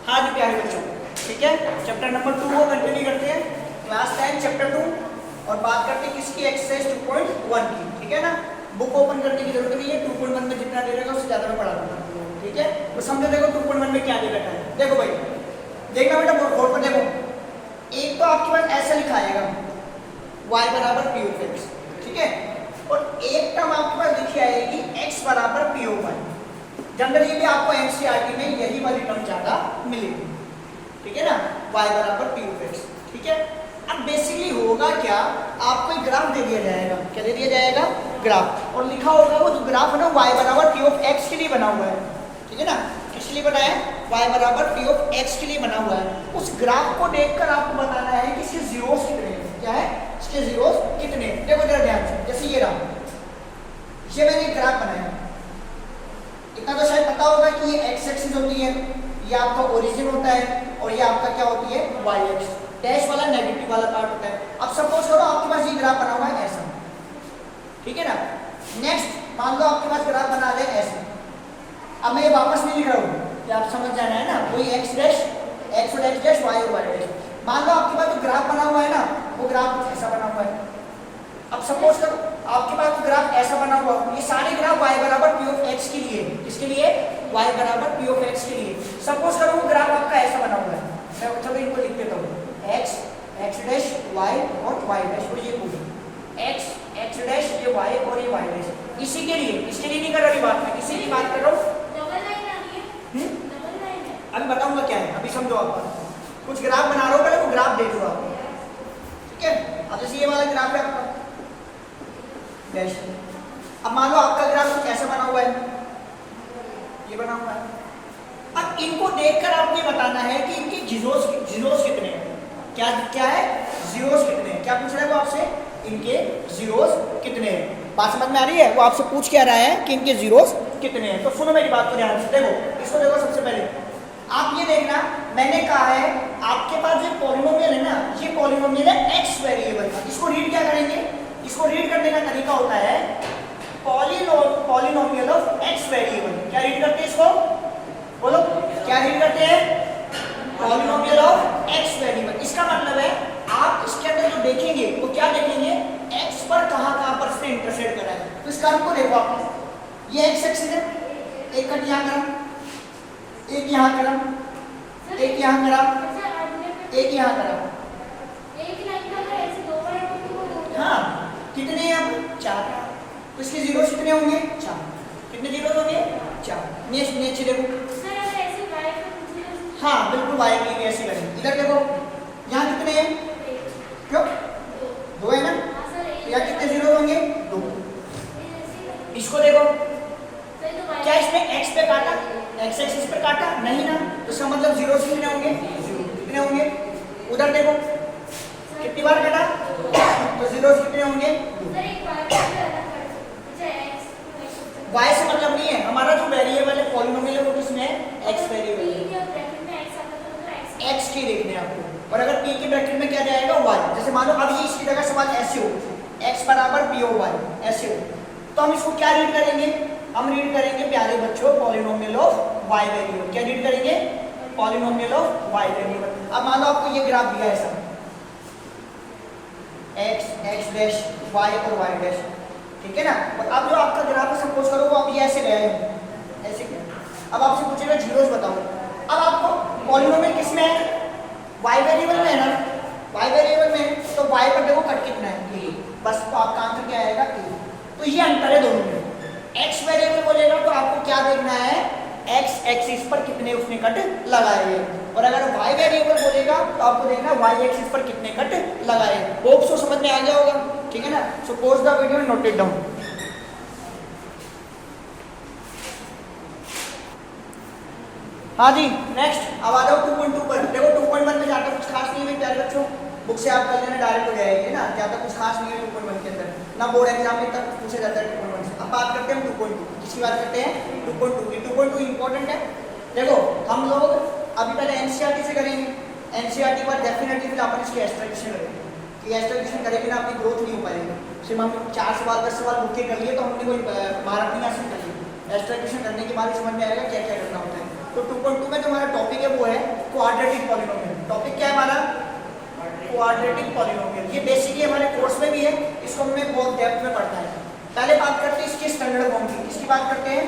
हाँ जी प्यारे बच्चों, ठीक है, चैप्टर नंबर 2 को कंटिन्यू करते हैं, क्लास 10 चैप्टर 2, और बात करते हैं किसकी, एक्सरसाइज 2.1 की। ठीक है ना, बुक ओपन करने की जरूरत नहीं है, 2.1 में जितना दे रहेगा उससे ज्यादा मैं पढ़ा दूंगा। ठीक है, तो समझो, देखो 2.1 में क्या दे रखा है। देखो भाई, देखना बेटा बोर्ड पर, देखो एक तो आपके पास ऐसा लिखा आएगा y बराबर पी ऑफ एक्स, ठीक है, और एक टर्म आपके पास लिखी आएगी x बराबर पी ऑफ वाई। जनरली भी आपको एनसीईआरटी में यही वाली टर्म ज्यादा मिलेगी, ठीक है ना, y बराबर पी ऑफ एक्स। ठीक है, अब बेसिकली होगा क्या, आपको एक ग्राफ दे दिया जाएगा। क्या दे दिया जाएगा? ग्राफ, और लिखा होगा वो जो ग्राफ है ना y बराबर पी ऑफ एक्स के लिए बना हुआ है। ठीक है ना, किसके लिए बना है? y बराबर पी ऑफ एक्स के लिए बना हुआ है। उस ग्राफ को देखकर आपको बताना है कि इसके जीरोस कितने हैं। क्या है? इसके जीरोस कितने हैं। देखो जरा ध्यान से, जैसे ये रहा, ये मैंने एक ग्राफ बनाया, इतना तो शायद पता होगा कि ये एक्स एक्सिस होती है, ये आपका ओरिजिन होता है, और ये आपका क्या होती है? Y x. डैश वाला नेगेटिव वाला पार्ट होता है। अब सपोज करो आपके पास ये ग्राफ बना हुआ है ऐसा, ठीक है ना। नेक्स्ट मान लो आपके पास ग्राफ बना ले ऐसे। अब मैं ये वापस नहीं लिख रहा हूँ, ये आप समझ जाना है ना, वही एक्स डैश, एक्स और एक्स डैश, वाई और वाई डैश। मान लो आपके पास जो ग्राफ बना हुआ है ना, वो ग्राफ कुछ ऐसा बना हुआ है। अब सपोज करो आपके पास ग्राफ ऐसा बना हुआ, ये सारे ग्राफ y बराबर p ऑफ x के लिए, किसके लिए? y बराबर p ऑफ x के लिए। सपोज करो वो ग्राफ आपका ऐसा बना हुआ है, मैं चलो इनको लिख देता हूँ, x x डैश y और y डैश, और ये पूरी x x डैश, ये y और ये y डैश। इसी के लिए, इसके लिए नहीं कर रही बात, मैं इसी की बात कर रहा हूँ। डबल लाइन आ रही है, डबल लाइन है। अभी बताऊंगा क्या है, अभी समझो। आप कुछ ग्राफ बना रहा हो, पहले वो ग्राफ देख लो आप, ठीक है। अब जैसे ये वाला ग्राफ है आपका डैश, अब मान लो आपका ग्राफ कुछ ऐसा बना हुआ है, ये बना हुआ है। अब इनको देखकर आपको ये बताना है कि इनके जीरोस कितने हैं। क्या क्या है? जीरोस कितने हैं। क्या पूछ रहा है वो आपसे? इनके जीरोस कितने हैं। बात समझ में आ रही है? वो आपसे पूछ क्या रहा है कि इनके जीरोस कितने हैं। तो सुनो मेरी बात को ध्यान से, देखो इसको देखो। सबसे पहले आप ये देखना, मैंने कहा है आपके पास जो पॉलिनोमियल है ना, ये पॉलिनोमियल है एक्स वेरिएबल का। इसको रीड क्या करेंगे? इसको रीड करने का तरीका होता है पॉलिनोमियल ऑफ एक्स वेरिएबल। क्या रीड करते हैं इसको? बोलो, क्या रीड करते हैं? Polynomial of x variable. इसका मतलब है आप इसके अंदर जो देखेंगे वो क्या देखेंगे? एक्स पर कहां पर इसने इंटरसेक्ट करा है। तो इस कर्व को देखो आप, ये एक्स एक्सिस है, एक कट यहाँ करा, एक यहाँ करा, एक यहाँ करा, एक यहाँ करा। एक लाइन का अगर ऐसे दो बार तो हाँ, कितने हैं अब? 4। तो इसके जीरो कितने होंगे? 4। कितने जीरो होंगे? 4। नीचे देखो, सर अगर ऐसे y को जीरो, हाँ बिल्कुल y के लिए ऐसे करें। इधर देखो, यहाँ कितने हैं? क्यों? 2 है ना, तो यहाँ कितने जीरो होंगे? 2। इसको देखो, क्या इसने x पे काटा? x एक्सिस पे काटा? नहीं ना, तो इसका मतलब जीरो से कितने होंगे? 0। कितने होंगे? उधर देखो, कितनी बार काटा? तो जीरो से कितने होंगे? 2। सर एक बार अलग कर, अच्छा x y से मतलब नहीं है, हमारा जो वेरिएबल है पॉलिनोमियल है वो किसमें है? x वेरिएबल है। ब्रैकेट में x आता है तो x x की देखने आपको, और अगर p के ब्रैकेट में क्या जाएगा? y। जैसे मान लो अब ये इसकी जगह सवाल ऐसे हो, x बराबर p ऑफ y ऐसे हो, तो हम इसको क्या रीड करेंगे? हम रीड करेंगे प्यारे बच्चों पॉलिनोमियल ऑफ y वेरिएबल। क्या रीड करेंगे? Polynomial of y variable. अब मान लो आपको ये ग्राफ दिया है ऐसा, x x डैश y और y डैश, ठीक है ना। और अब जो आपका ग्राफ है, सपोज करो वो आप ये ऐसे ले आए हो, ऐसे क्या, अब आपसे पूछेगा जीरोस बताओ। अब आपको पॉलिनोमियल किसमें है? y वेरिएबल में है ना, y वेरिएबल में, तो y पर देखो कट कितना है? a। बस तो आपका आंसर क्या आएगा? a। तो ये अंतर है दोनों में। x वेरिएबल बोलेगा तो आपको क्या देखना है? x एक्सिस पर कितने उसने कट लगाए हैं, और अगर y वेरिएबल बोलेगा तो आपको देखना है y एक्सिस पर कितने कट लगाए हैं। होप सो समझ में आ गया होगा, ठीक है ना। So pause the video and note it down. हाँ जी, नेक्स्ट अब आ जाओ 2.2 पर। देखो 2.1 में जाकर कुछ खास नहीं है प्यारे बच्चों, बुक से आप कर लेना, डायरेक्ट हो जाएगी ना, ज्यादा कुछ खास नहीं है 2.1 के अंदर, ना बोर्ड एग्जाम में तक पूछा जाता है 2.1 से। अब बात करते हैं 2.2 किसकी बात करते हैं? 2.2 की। 2.2 इंपॉर्टेंट है। देखो हम लोग अभी पहले एनसीईआरटी से करेंगे, एनसीईआरटी पर डेफिनेटली फिर अपन इसकी एस्ट्रैक्शन करेंगे, कि एस्ट्रैक्शन करेंगे ना अपनी ग्रोथ नहीं हो पाएगी। सिर्फ हम 4 सवाल 10 सवाल बुक के कर लिए तो हमने कोई महारत नहीं हासिल कर ली। एस्ट्रैक्शन करने के बाद समझ में आएगा क्या क्या करना होता है। तो 2.2 में जो हमारा टॉपिक है वो है क्वाड्रेटिक पॉलिनोमियल। टॉपिक क्या है हमारा? Quadratic polynomial. ये बेसिकली हमारे कोर्स में भी है, इसको हमें बहुत डेप्थ में पढ़ना है। पहले बात करते हैं इसकी स्टैंडर्ड फॉर्म की। इसकी बात करते हैं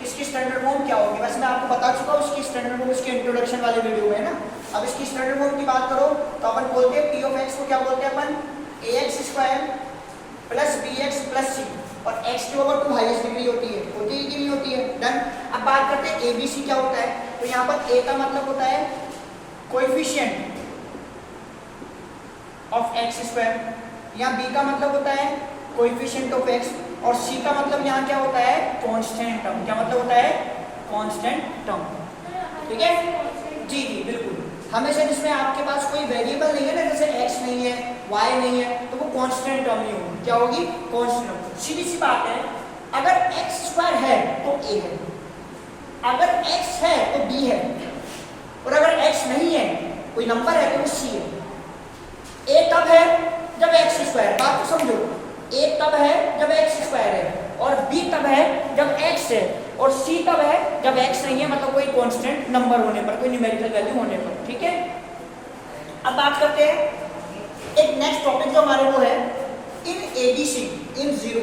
इसकी स्टैंडर्ड फॉर्म क्या होगी। वैसे मैं आपको बता चुका हूँ इसकी स्टैंडर्ड फॉर्म इसके इंट्रोडक्शन वाले वीडियो में है ना। अब इसकी स्टैंडर्ड फॉर्म की बात करो तो अपन बोलते हैं पी ऑफ एक्स को क्या बोलते हैं अपन? ax² plus bx plus c, और x⁴ हाईएस्ट डिग्री होती है कि नहीं होती है? डन। अब बात करते हैं abc क्या होता है। तो यहाँ पर a का मतलब होता है कोएफिशिएंट ऑफ x², यहाँ b का मतलब होता है कोएफिशिएंट ऑफ x, और c का मतलब यहाँ क्या होता है? Constant term. क्या मतलब होता है? Constant term. ठीक है जी जी बिल्कुल। हमेशा जिसमें आपके पास कोई वेरिएबल नहीं है ना, जैसे x नहीं है y नहीं है, तो वो कांस्टेंट टर्म नहीं होगी। क्या होगी? Constant term. सीधी सी बात है, अगर x² है तो a है, अगर x है तो b है, और अगर x नहीं है कोई नंबर है तो वो c है। a तब है जब x², बात को समझो, a तब है जब x² है, और b तब है जब x है, और c तब है जब x नहीं है, मतलब कोई कांस्टेंट नंबर होने पर, कोई न्यूमेरिकल वैल्यू होने पर। ठीक है। अब बात करते हैं एक नेक्स्ट टॉपिक जो हमारे वो है इन एबीसी, इन जीरो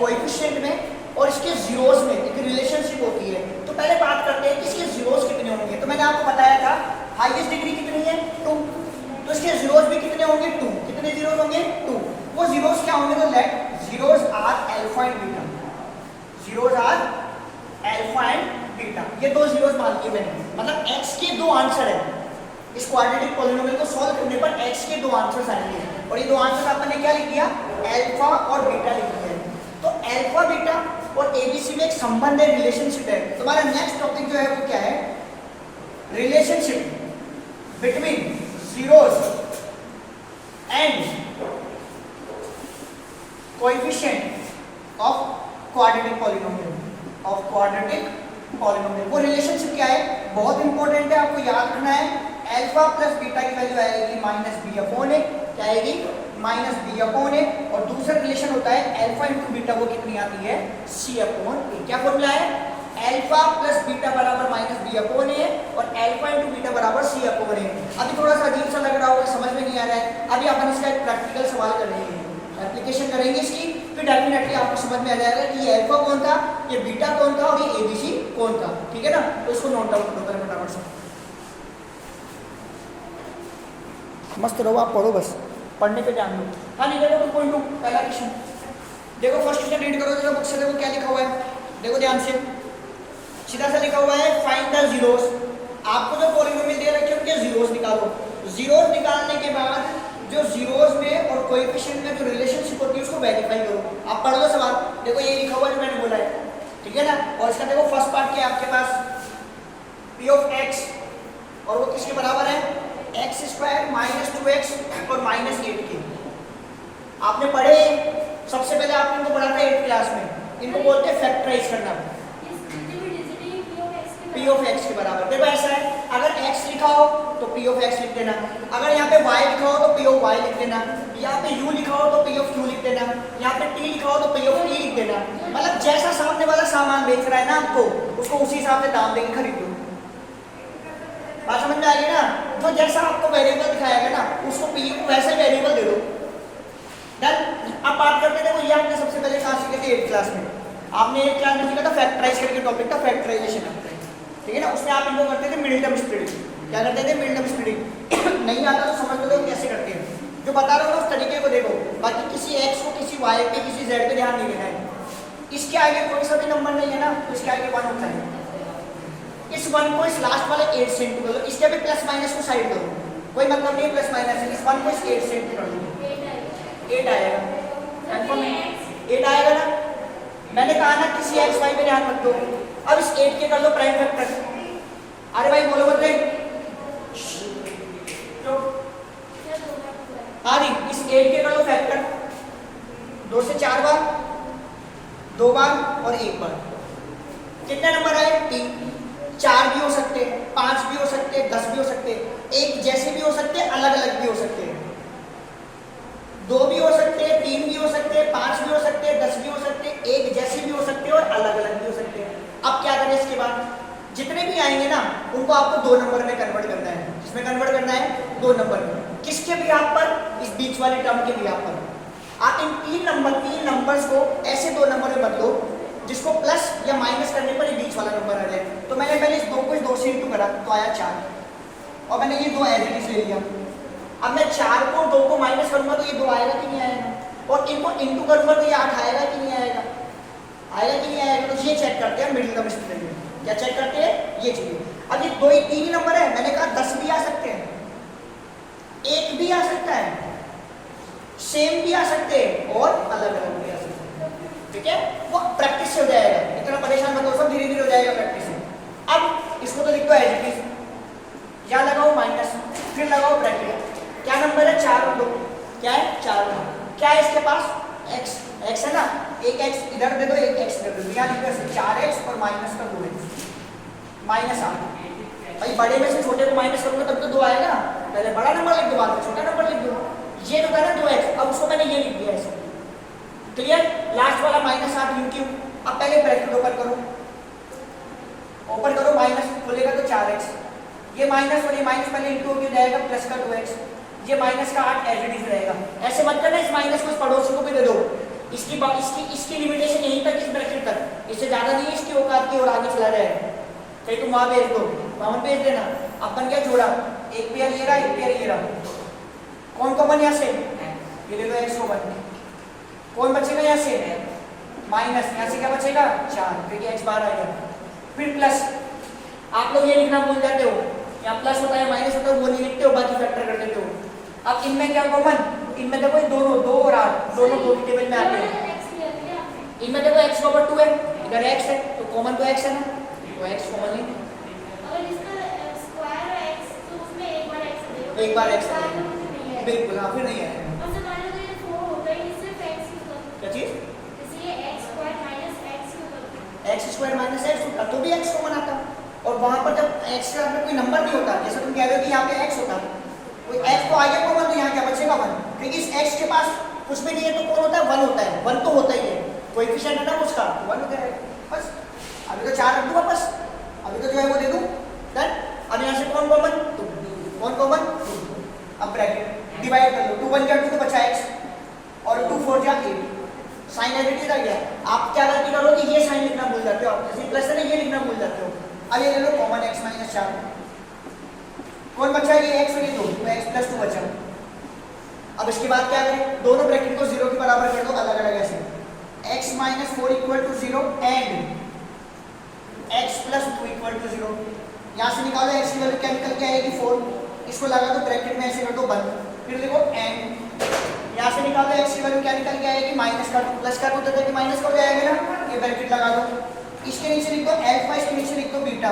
कोएफिशिएंट में और इसके जीरोस में एक रिलेशनशिप होती है। तो पहले बात करते हैं कि इसके जीरोस कितने होंगे। तो मैंने आपको बताया था हाईएस्ट डिग्री कितनी है? 2। तो इसके जीरोस भी कितने होंगे? 2। कितने जीरोस होंगे? 2। वो जीरोस क्या होंगे? तो let zeros are alpha and beta. Zeros are alpha and beta, ये दो जीरोस मान लिए मैंने, मतलब x के दो आंसर है। इस क्वाड्रेटिक पॉलिनोमियल को सॉल्व करने पर x के दो आंसर्स आएंगे, और ये दो आंसर आपने क्या लिख दिया? अल्फा और बीटा लिख दिया है। तो अल्फा बीटा और एबीसी में एक संबंध है, रिलेशनशिप है। तुम्हारा नेक्स्ट टॉपिक जो है वो क्या है? Relationship between zeros and coefficient of quadratic polynomial, of quadratic polynomial. वो रिलेशनशिप क्या है? बहुत इंपॉर्टेंट है, आपको याद रखना है। अल्फा प्लस बीटा की वैल्यू आएगी -b/a, क्या आएगी? -b/a, और दूसरा रिलेशन होता है अल्फा इंटू बीटा, वो कितनी आती है? c/a। क्या फॉर्मूला है? अल्फा प्लस बीटा बराबर -b/a, और अल्फा इंटू बीटा बराबर c/a। अभी थोड़ा सा अजीब सा लग रहा होगा, समझ में नहीं आ रहा है। अभी अपन इसका एक प्रैक्टिकल सवाल करेंगे, एप्लीकेशन करेंगे इसकी, फिर डेफिनेटली आपको समझ में आ जाएगा कि ये अल्फा कौन था, ये बीटा कौन था, और ये एबीसी कौन था। ठीक है ना? तो इसको नोट डाउन करो पहले फटाफट से। मस्त रहो, आप पढ़ो, बस पढ़ने पे ध्यान दो। हाँ नहीं, देखो 2.2 पहला क्वेश्चन देखो, फर्स्ट क्वेश्चन रीड करो, देखो बुक से, देखो क्या लिखा हुआ है, देखो ध्यान से। सीधा सा लिखा हुआ है फाइंड द जीरोस। आपको जो पॉलिनोमियल दे रखे हैं उनके जीरोस निकालो। जीरोस निकालने के बाद जो जीरोस में और कोएफिशिएंट में जो रिलेशनशिप होती है उसको वेरीफाई करो। आप पढ़ लो सवाल, देखो ये लिखा हुआ जो मैंने बोला है, ठीक है ना। और इसका देखो फर्स्ट पार्ट क्या है आपके पास? p ऑफ x, और वो किसके बराबर है? x² -2x और -8 के। आपने पढ़े, सबसे पहले आपने इनको पढ़ा था 8th क्लास में, इनको बोलते हैं फैक्टराइज करना। p ऑफ x के बराबर। देखो ऐसा है, अगर x लिखा हो तो p ऑफ x लिख देना, अगर यहाँ पे y लिखा हो तो p ऑफ y लिख देना, यहाँ पे u लिखा हो तो p ऑफ u लिख देना, यहाँ पे t लिखा हो तो p ऑफ t लिख देना। मतलब जैसा सामने वाला सामान बेच रहा है ना आपको, उसको उसी हिसाब से दाम देके खरीद लो। बात समझ में आएगी ना? जो जैसा आपको वेरिएबल दिखाएगा ना, उसको p को वैसे वेरिएबल दे दो। डन। अब बात करते थे, वो ये आपने सबसे पहले कहाँ सीखे थे? 8th क्लास में। आपने 8th क्लास में सीखा था फैक्टराइज करके टॉपिक था, फैक्टराइजेशन, ठीक है ना। उसमें आप इनको करते थे मिडिल टर्म स्प्लिटिंग। क्या करते थे? Middle term splitting. नहीं आता तो समझ लो कैसे करते हैं, जो बता रहा हूँ उस तरीके को देखो। बाकी किसी x को किसी y पे किसी z पे ध्यान नहीं देना है। इसके आगे कोई सा भी नंबर नहीं है ना, तो इसके आगे 1 होता है। इस 1 को इस लास्ट वाले 8 से इंटू कर लो, इसके भी प्लस माइनस को साइड करो, कोई मतलब नहीं प्लस माइनस है। इस 1 को इस 8 से इंटू कर दो, 8 आएगा। कंफर्म है? 8 आएगा ना। मैंने कहा ना किसी x y पे ध्यान मत दो। अब इस 8 के कर लो प्राइम फैक्टर। अरे भाई बोलो मत रे। हाँ जी, इस 8 के कर लो फैक्टर, 2 से 4 बार, 2 बार और 1 बार। कितने नंबर आए? 3। 4 भी हो सकते, 5 भी हो सकते, 10 भी हो सकते, एक जैसे भी हो सकते, अलग अलग भी हो सकते, 2 भी हो सकते, 3 भी हो सकते, 5 भी हो सकते, 10 भी हो सकते, एक जैसे भी हो सकते और अलग अलग भी हो सकते। अब क्या करें इसके बाद? जितने भी आएंगे ना उनको आपको 2 नंबर में कन्वर्ट करना है। किसमें कन्वर्ट करना है? 2 नंबर में। किसके बिहाफ पर? इस बीच वाले टर्म के बिहाफ पर। आप इन 3 नंबर्स को ऐसे 2 नंबर में बदलो जिसको प्लस या माइनस करने पर ये बीच वाला नंबर आ जाए। तो मैंने पहले इस 2 को इस 2 से इंटू करा तो आया 4, और मैंने ये 2 एज इट इज ले लिया। अब मैं 4 को 2 को माइनस करूंगा तो ये 2 आएगा कि नहीं आएगा, और इनको इंटू करूंगा तो ये 8 आएगा कि नहीं आएगा, आएगा कि नहीं आएगा। तो ये चेक करते हैं मिडिल टर्म स्टूडेंट में, क्या चेक करते हैं? ये चीजें। अब ये 2 ही 3 नंबर है, मैंने कहा 10 भी आ सकते हैं, 1 भी आ सकता है, सेम भी आ सकते हैं, और अलग अलग भी आ सकते हैं। ठीक है, वो प्रैक्टिस से हो जाएगा, इतना परेशान मत हो, सब धीरे धीरे हो जाएगा प्रैक्टिस से। अब इसको तो लिख दो एज इट इज, या लगाओ माइनस, फिर लगाओ ब्रैकेट। क्या नंबर है? 4 और 2, क्या है? 4 और 2। क्या है इसके पास? x, x है ना, एक x इधर दे दो, एक x इधर दे दो, यहाँ लिख दो 4x और माइनस का 2x, माइनस 8। भाई बड़े में से छोटे को माइनस करूंगा तब तो 2 आएगा, पहले बड़ा नंबर लिख दो, बाद में छोटा नंबर लिख दो। ये जो था ना 2x, अब उसको मैंने ये लिख दिया ऐसे, क्लियर? लास्ट वाला -8 यूं क्यों? अब पहले ब्रैकेट ओपन करो, ओपन करो, माइनस खोलेगा तो 4x, ये माइनस और ये माइनस पहले इंटू हो जाएगा प्लस का 2x, ये माइनस का 8 एज इट इज रहेगा। ऐसे मत करना, इस माइनस को इस पड़ोसी को भी दे दो। इसकी लिमिटेशन यहीं तक, इस ब्रैकेट तक, इससे ज्यादा नहीं है इसकी औकात की, और आगे चला जाएगा। कहीं तुम वहां भेज दो, वहां भेज देना। अपन क्या जोड़ा? एक पेयर ये रहा, एक पेयर ये रहा, कौन कॉमन यहाँ से? ये ले लो x कॉमन, कौन बचेगा यहाँ से? माइनस, यहाँ से क्या बचेगा? 4, क्योंकि x बाहर आएगा। फिर प्लस, आप लोग ये लिखना भूल जाते हो, यहाँ प्लस होता है माइनस होता है वो नहीं लिखते हो, बाकी फैक्टर कर देते हो। अब इनमें क्या कॉमन? इनमें देखो दोनों 2 और 8 दोनों 2 की टेबल में आते हैं। इनमें देखो x बराबर 2 है, इधर x है, तो कॉमन तो x है ना, तो x कॉमन है। अगर इसका स्क्वायर है x तो उसमें एक बार x देगा, एक बार x स्क्वायर में कुछ नहीं है। बिल्कुल, हाँ फिर नहीं आएगा। और से मान लो तो ये 4 होता है, इससे x होता है। क्या चीज? जैसे ये x स्क्वायर माइनस x होता है, x स्क्वायर माइनस x होता तो भी x कॉमन आता, और वहां पर जब x के साथ में कोई नंबर नहीं होता, जैसे तुम कह रहे हो कि यहाँ पे x होता, कोई x तो आएगा कॉमन, तो यहाँ क्या बचेगा 1, क्योंकि इस x के पास कुछ भी नहीं है तो कौन होता है? 1 होता है, 1 तो होता ही है, कोएफिशिएंट है ना उसका, 1 हो जाएगा बस। अभी तो 4 रख दूँ वापस, अभी तो जो है वो दे दूँ, डन। अब यहाँ से कौन कॉमन? 2, कौन कॉमन? 2। अब ब्रैकेट डिवाइड कर लो, 2 1 जा 2 तो बचा x, और 2 4 जा 8, साइन एज इट इज आ गया। आप क्या गलती करो कि ये साइन लिखना भूल जाते हो, आप जैसे प्लस है ना ये लिखना भूल जाते हो। अब ये ले लो कॉमन x माइनस 4, कौन बचा? ये x और ये 2, तो x प्लस 2 बचा। अब इसके बाद क्या करें? दोनों ब्रैकेट को 0 के बराबर कर दो, अलग अलग ऐसे, x minus 4 equal to 0 and x plus 2 equal to 0। यहाँ से निकालो x की वैल्यू क्या निकल के आएगी? 4, इसको लगा दो ब्रैकेट में, ऐसे कर दो बंद, फिर देखो एंड, यहाँ से निकालो x की वैल्यू क्या निकल के आएगी? माइनस का 2, प्लस का 2 देते कि माइनस का हो जाएगा ना, ये ब्रैकेट लगा दो, इसके नीचे लिख दो अल्फा, इसके नीचे लिख दो बीटा।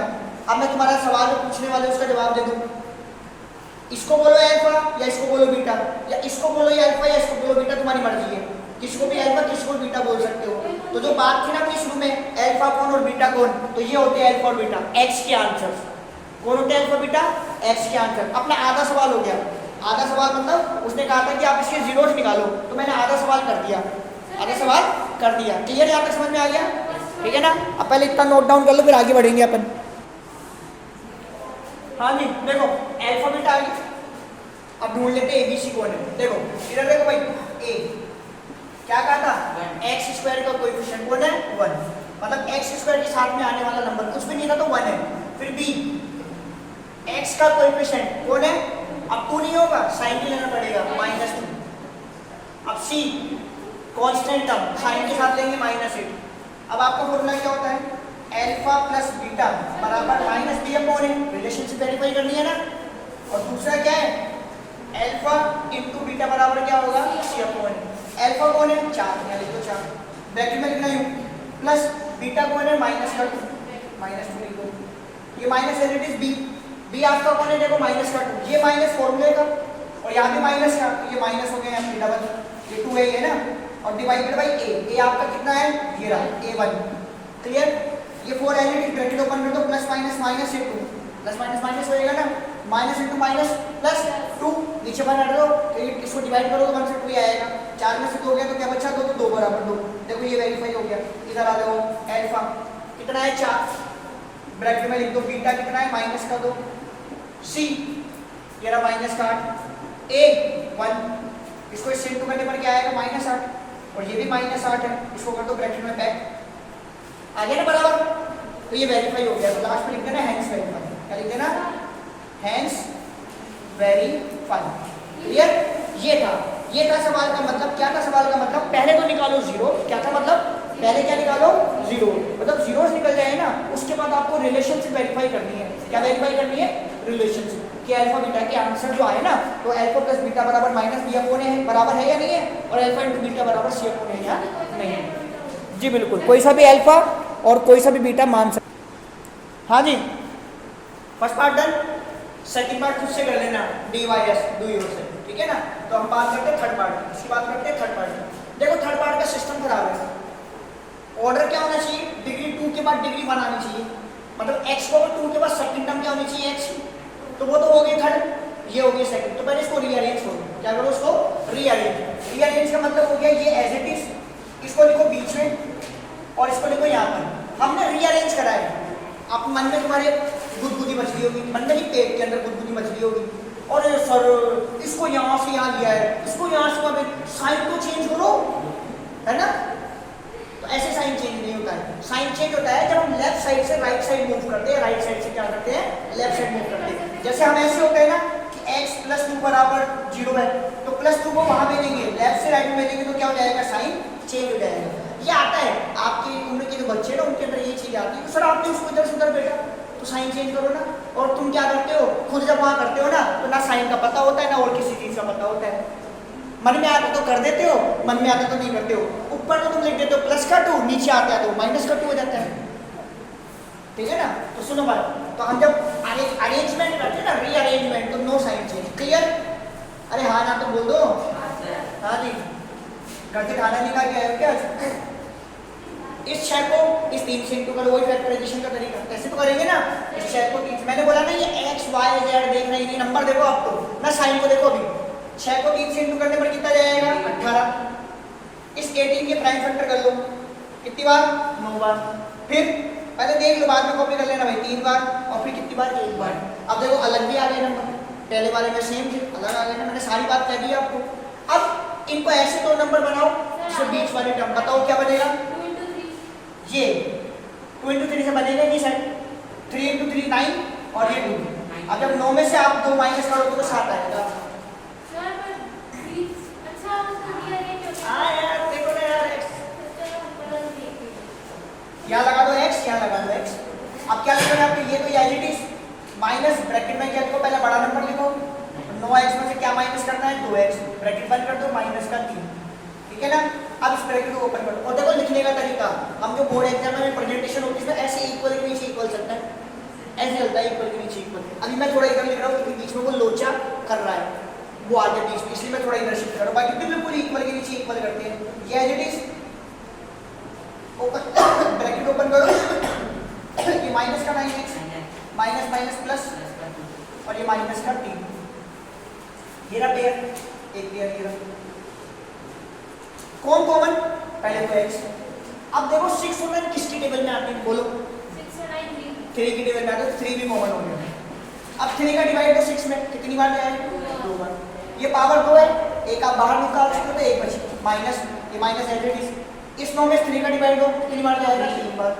अब मैं तुम्हारा सवाल पूछने वाले उसका जवाब दे दूं, इसको बोलो अल्फा या इसको बोलो बीटा, या इसको बोलो या अल्फा या इसको बोलो बीटा, तुम्हारी मर्जी है, किसको भी अल्फा किसको बीटा बोल सकते हो। तो जो बात थी ना अपनी शुरू में, अल्फा कौन और बीटा कौन, तो ये होते हैं अल्फा और बीटा, एक्स के आंसर। कौन होते हैं अल्फा बीटा? एक्स के आंसर। अपना आधा सवाल हो गया। आधा सवाल मतलब उसने कहा था कि आप इसके जीरोस निकालो, तो मैंने आधा सवाल कर दिया, आधा सवाल कर दिया। क्लियर? यहाँ तक समझ में आ गया? ठीक है ना? अब पहले इतना नोट डाउन कर लो, फिर आगे बढ़ेंगे अपन। हाँ जी, देखो अल्फाबेट आ गया, अब ढूंढ लेते हैं एबीसी कौन है। देखो इधर देखो भाई, ए क्या कहा था? एक्स स्क्वायर का कोएफिशिएंट कौन है? 1, मतलब एक्स स्क्वायर के साथ में आने वाला नंबर कुछ भी नहीं था तो 1 है। फिर बी, एक्स का कोएफिशिएंट कौन है? अब 2 नहीं होगा, साइन भी लेना पड़ेगा, -2। अब सी, कांस्टेंट टर्म, साइन के साथ लेंगे -8। अब आपको फॉर्मूला क्या होता है? अल्फा प्लस बीटा बराबर -b अपॉन ए, रिलेशनशिप वेरीफाई करनी है ना। और दूसरा क्या है? अल्फा इंटू बीटा बराबर क्या होगा? c अपॉन ए। अल्फा कौन है? 4, यहाँ लिख दो 4, ब्रैकेट में लिखना यू, प्लस बीटा कौन है? -2, -2 लिख दो, ये minus as it is b, b आपका कौन है? देखो -2, ये माइनस फॉर्मूले का, और यहाँ भी माइनस का, ये माइनस हो गया, यहाँ डबल, ये 2 है ना, और डिवाइडेड बाई ए आपका कितना है? ये रहा a1। क्लियर? ये 4 as it is, bracket open कर दो, प्लस माइनस माइनस, ये 2 प्लस माइनस माइनस होएगा ना, माइनस इंटू माइनस प्लस 2, नीचे बना दो, इसको डिवाइड करो तो 1 से 2 ही आएगा, 4 में से 2 हो गया तो क्या बचा? 2 तो 2 बराबर 2। देखो ये वेरीफाई हो गया। इधर आ जाओ, अल्फा कितना है? 4, ब्रैकेट में लिख दो बीटा कितना है माइनस का 2, सी ये रहा माइनस का 8, ए 1, इसको इससे इंटू करने पर क्या आएगा माइनस 8 और ये भी माइनस 8 है, इसको कर दो ब्रैकेट में बैक, आ गया ना बराबर। तो ये वेरीफाई हो गया, तो लास्ट में लिख देना हैंस वेरीफाई, क्या लिख देना हैंस वेरीफाई। क्लियर? ये था सवाल का मतलब। क्या था सवाल का मतलब? पहले तो निकालो जीरो, क्या था मतलब? पहले क्या निकालो? जीरो, मतलब जीरो निकल जाए ना, उसके बाद आपको रिलेशनशिप वेरीफाई करनी है। क्या वेरीफाई करनी है? रिलेशनशिप कि अल्फा बीटा के आंसर जो आए ना, तो अल्फा प्लस बीटा बराबर माइनस बी अपॉन ए बराबर है या नहीं है, और अल्फा इंटू बीटा बराबर सी अपॉन ए या नहीं है। जी बिल्कुल, कोई सा भी अल्फा और कोई सा भी बीटा मान सकते। हाँ जी, first part done, second part खुद से कर लेना, D Y S do yourself, ठीक है ना। तो हम बात करते हैं थर्ड पार्ट की, इसकी बात करते हैं थर्ड पार्ट की। देखो थर्ड पार्ट का सिस्टम खराब है, ऑर्डर क्या होना चाहिए? डिग्री 2 के बाद डिग्री 1 आनी चाहिए, मतलब x को 2 के बाद सेकंड टर्म क्या होनी चाहिए? x, तो वो तो हो गई थर्ड, ये हो गई सेकंड, तो पहले इसको रीअरेंज करो। क्या करो? उसको रीअरेंज का मतलब हो गया ये एज इट इज, इसको लिखो बीच में और इसको लिखो यहाँ पर। हमने रीअरेंज करा है, आप मन में तुम्हारे गुदगुदी मछली होगी, मन में ही पेट के अंदर गुदगुदी मछली होगी, और सर इसको यहाँ से यहाँ लिया है, इसको यहाँ से वहाँ पे, साइन को चेंज करो, है ना। तो ऐसे साइन चेंज नहीं होता है, साइन चेंज होता है जब हम लेफ्ट साइड से राइट साइड मूव करते हैं, राइट साइड से क्या करते हैं? लेफ्ट साइड मूव करते हैं। जैसे हम ऐसे होते हैं ना कि x प्लस 2 बराबर 0 है, तो प्लस 2 को वहां भेजेंगे, लेफ्ट से राइट में भेजेंगे, तो क्या हो जाएगा? साइन चेंज हो जाएगा। ये आता है आपकी उम्र के जो बच्चे ना, उनके अंदर ये चीज आती है, सर आपने उसको इधर से उधर भेजा तो साइन चेंज करो ना। और तुम क्या करते हो? खुद जब वहां करते हो ना, तो ना साइन का पता होता है ना और किसी चीज का पता होता है। मन में आता तो कर देते हो, मन में आता तो नहीं करते हो। ऊपर तो तुम लिख देते हो प्लस का 2, नीचे आता है तो माइनस का 2 हो जाता है, ठीक है ना। तो सुनो बात, तो हम जब अरेंजमेंट करते हैं ना, रीअरेंजमेंट, तो नो साइन चेंज। क्लियर? अरे हाँ ना तो बोल दो। हाँ जी, घर से खाना निकाल के आए हो क्या? इस 6 को इस 3 से इंटू करो, वही फैक्टराइजेशन का तरीका। कैसे तो करेंगे ना, इस 6 को 3, मैंने बोला ना ये x y z देख रही नहीं, नंबर देखो आपको ना, साइन को देखो। अभी 6 को 3 से इंटू करने पर कितना जाएगा? 18। इस 18 के प्राइम फैक्टर कर लो, कितनी बार? 9 बार। फिर पहले देख लो, बाद में कॉपी कर लेना भाई, 3 बार, और फिर कितनी बार? 1 बार। अब देखो अलग भी आ गए नंबर, पहले वाले में सेम थे, अलग आ गए ना। मैंने सारी बात कह दी आपको। अब इनको ऐसे 2 नंबर बनाओ, इसके बीच वाले टर्म बताओ क्या बनेगा? ये 2 into 3 से बनेगा नहीं सर, 3 into 3 9 और ये 2। अब जब 9 में से आप 2 माइनस करोगे तो 7 आएगा। हाँ यार देखो ना यार, x यहाँ लगा दो x, यहाँ लगा दो x। अब क्या लिखोगे आपको? ये तो as it is minus bracket में क्या लिखो? पहले बड़ा नंबर लिखो, 9x में से क्या माइनस करना है? 2x, ब्रैकेट बंद कर दो, माइनस का 3, ठीक है ना। अब इस ब्रैकेट को ओपन करो और देखो लिखने का तरीका, हम जो बोर्ड एग्जाम में प्रेजेंटेशन होती है इसमें ऐसे इक्वल के नीचे इक्वल चलता है, ऐसे चलता है इक्वल के नीचे इक्वल। अभी मैं थोड़ा इधर लिख रहा हूँ क्योंकि बीच में वो लोचा कर रहा है, वो आ गया बीच में, इसलिए मैं थोड़ा इधर शिफ्ट कर रहा हूँ। बाकी बिल्कुल इक्वल के नीचे इक्वल करते हैं, ये as it is open, bracket open करो, ये माइनस का 9x, माइनस माइनस प्लस, और ये माइनस का 3, ये रहा पेयर, एक पेयर ये रहा। कौन कॉमन? पहले तो x। अब देखो 6 और 9 किसकी टेबल में आते हैं? बोलो। 6 और 9 3 की टेबल में आते हैं, 3 भी कॉमन हो गया। अब 3 का डिवाइड तो 6 में कितनी बार जाएगा? 2 बार। ये पावर 2 है, एक आप बाहर निकाल सकते हो तो एक बची, माइनस, ये माइनस एज इट इज। इस 9 में 3 का डिवाइड दो, कितनी बार जाएगा? 3 बार।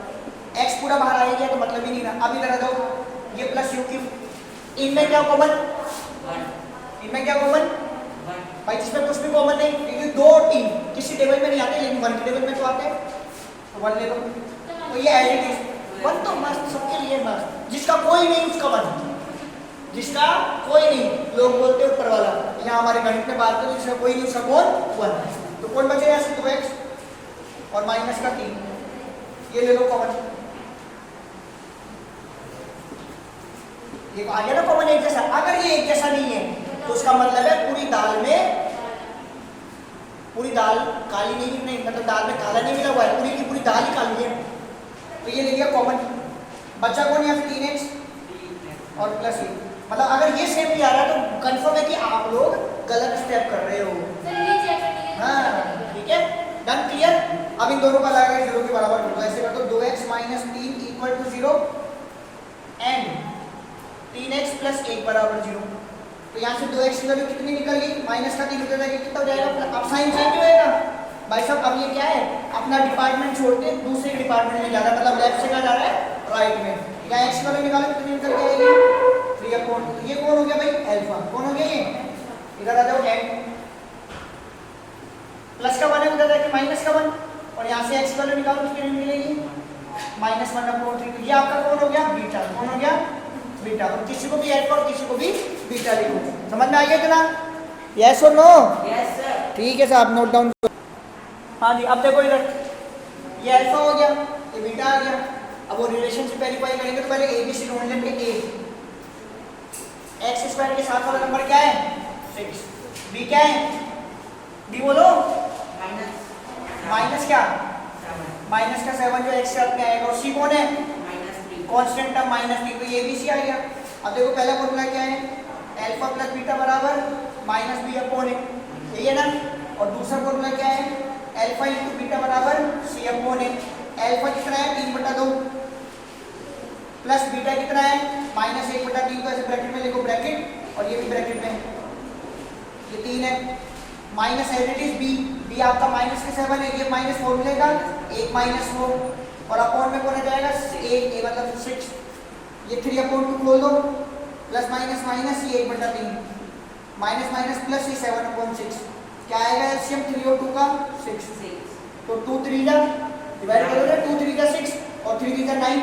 x पूरा बाहर आ गया तो मतलब ही नहीं रहा। अब इधर दो, ये प्लस u क्यूब, इनमें क्या कॉमन? इनमें क्या कॉमन? भाई जिसमें कुछ भी कॉमन नहीं, क्योंकि 2 और 3 किसी टेबल में नहीं आते, लेकिन 1 की टेबल में तो आते हैं, तो 1 ले लो। तो ये एज इट इज 1 तो मस्त, सबके लिए मस्त, जिसका कोई नहीं उसका 1, जिसका कोई नहीं, लोग बोलते हैं ऊपर वाला, यहाँ हमारे गणित में बात करें जिसका कोई नहीं उसका कौन? 1। तो कौन बचे यहाँ से? 2x और माइनस का 3, ये ले लो कॉमन, ये आ गया ना कॉमन एक जैसा। अगर ये एक जैसा नहीं है तो उसका मतलब है पूरी दाल में, पूरी दाल काली नहीं, मतलब दाल में काला नहीं मिला हुआ है, पूरी की पूरी दाल ही काली है, तो ये ले लिया कॉमन। बच्चा कौन? यहाँ 3x और प्लस ये, मतलब अगर ये सेम नहीं आ रहा तो कंफर्म है कि आप लोग गलत स्टेप कर रहे हो। हाँ ठीक है, डन, क्लियर। अब इन दोनों का लगाएगा 0 के बराबर, तो ऐसे कर दो 2x minus 3 equal to 0, plus 1 बराबर 0। तो यहाँ से 2x की वैल्यू कितनी निकल गई, माइनस का 3 हो जाएगा, कितना हो जाएगा, अब साइन चेंज होएगा भाई साहब। अब ये क्या है, अपना डिपार्टमेंट छोड़ के दूसरे डिपार्टमेंट में जा रहा है, मतलब लेफ्ट से कहाँ जा रहा है, राइट में। यहाँ x की वैल्यू निकालो कितनी निकल के आएगी 3/, ये कौन हो गया भाई, अल्फा। कौन हो गया ये, इधर आ जाओ n प्लस का 1 है, उधर जाके माइनस का 1, और यहाँ से x की वैल्यू निकालो कितनी मिलेगी, -1/3। ये आपका कौन हो गया, बीटा। कौन हो गया, बीटा। और किसी को भी अल्फा और किसी को भी बीटा लिखो। समझ में आ गया इतना, यस और नो? Yes sir. ठीक है साहब, नोट डाउन। हाँ जी, अब देखो इधर, ये अल्फा हो गया, ये बीटा आ गया। अब वो रिलेशनशिप वेरीफाई करेंगे तो पहले ए बी सी ढूंढ लेंगे। ए एक्स स्क्वायर के साथ वाला नंबर क्या है, 6। बी क्या है, बी बोलो, माइनस क्या, माइनस का 7 जो एक्स साथ में आएगा। और सी कौन है, कांस्टेंट टर्म -3, तो ये बी सी आ गया। अब देखो पहला फॉर्मूला क्या है, अल्फा प्लस बीटा बराबर -b/a, यही है ना। और दूसरा फॉर्मूला क्या है, अल्फा इंटू बीटा बराबर c/a। अल्फा कितना है, 3/2, प्लस बीटा कितना है, -1/3। तो ऐसे ब्रैकेट में लिखो, ब्रैकेट, और ये भी ब्रैकेट में, ये 3 है, minus as it is b. B आपका -7 है, ये माइनस फॉर्मूले का 1 - 4, और अपॉन में कौन आ जाएगा, a मतलब 6। ये 3/2 खोल दो, प्लस माइनस माइनस, ये 1/3, माइनस माइनस प्लस, ये 7/6। क्या आएगा एलसीएम 3 और 2 का, 6। तो 2 3 जा डिवाइड करोगे, 2 3 जा 6 और 3 3 जा 9,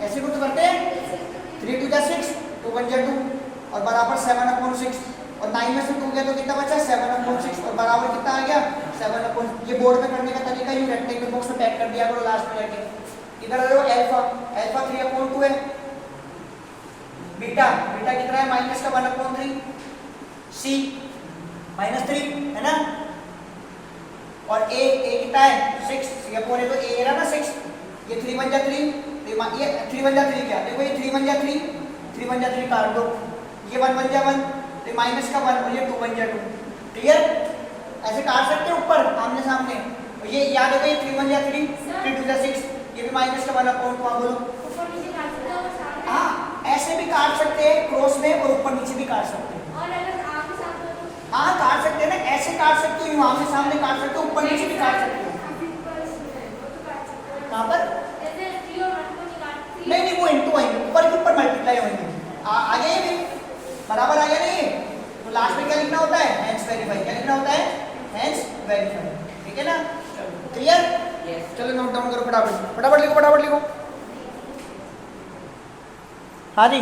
ऐसे को तो करते हैं। 3 2 जा 6, 2 1 जा 2, और बराबर 7/6। और 9 में से 2 गया तो कितना बचा, 7/6, और बराबर कितना आ गया, 7/। ये बोर्ड में करने का तरीका यूं रेक्टेंगल बॉक्स में पैक कर दिया करो लास्ट में जाके। इधर आ जाओ, अल्फा 3/2 है, बीटा कितना है, माइनस का 1/3, सी -3 है ना, और a कितना है, 6, c/a है, तो a रहा ना 6। ये 3 1 जा 3, ये 3 1 जा 3 क्या, देखो ये 3 1 जा 3, 3 1 जा 3 काट दो, ये 1 1 जा 1, तो माइनस का 1, और ये 2 1 जा 2। क्लियर, ऐसे काट सकते हो ऊपर आमने सामने। और ये याद है, ये 3 1 जा 3, 3 2 जा 6, ये भी माइनस का 1/2। बोलो, ऊपर नीचे काट सकते हो और सामने। हाँ, ऐसे भी काट सकते हैं क्रॉस में, और ऊपर नीचे भी काट सकते हैं। और अगर आगे सामने हो तो हाँ काट सकते हैं ना, ऐसे काट सकते हो, आमने सामने काट सकते हो, ऊपर नीचे भी काट सकते हो। कहाँ पर, जैसे 3 और 1 को निकाल, नहीं नहीं, वो इनटू आएंगे, ऊपर के ऊपर मल्टीप्लाई होंगे। आ गया ये भी बराबर आ गया नहीं ये, तो लास्ट में क्या लिखना होता है, हेंस वेरीफाई। क्या लिखना होता है, हेंस वेरीफाई। ठीक है ना, क्लियर? चलो नोट डाउन करो, फटाफट फटाफट लिखो, फटाफट लिखो। हाँ जी।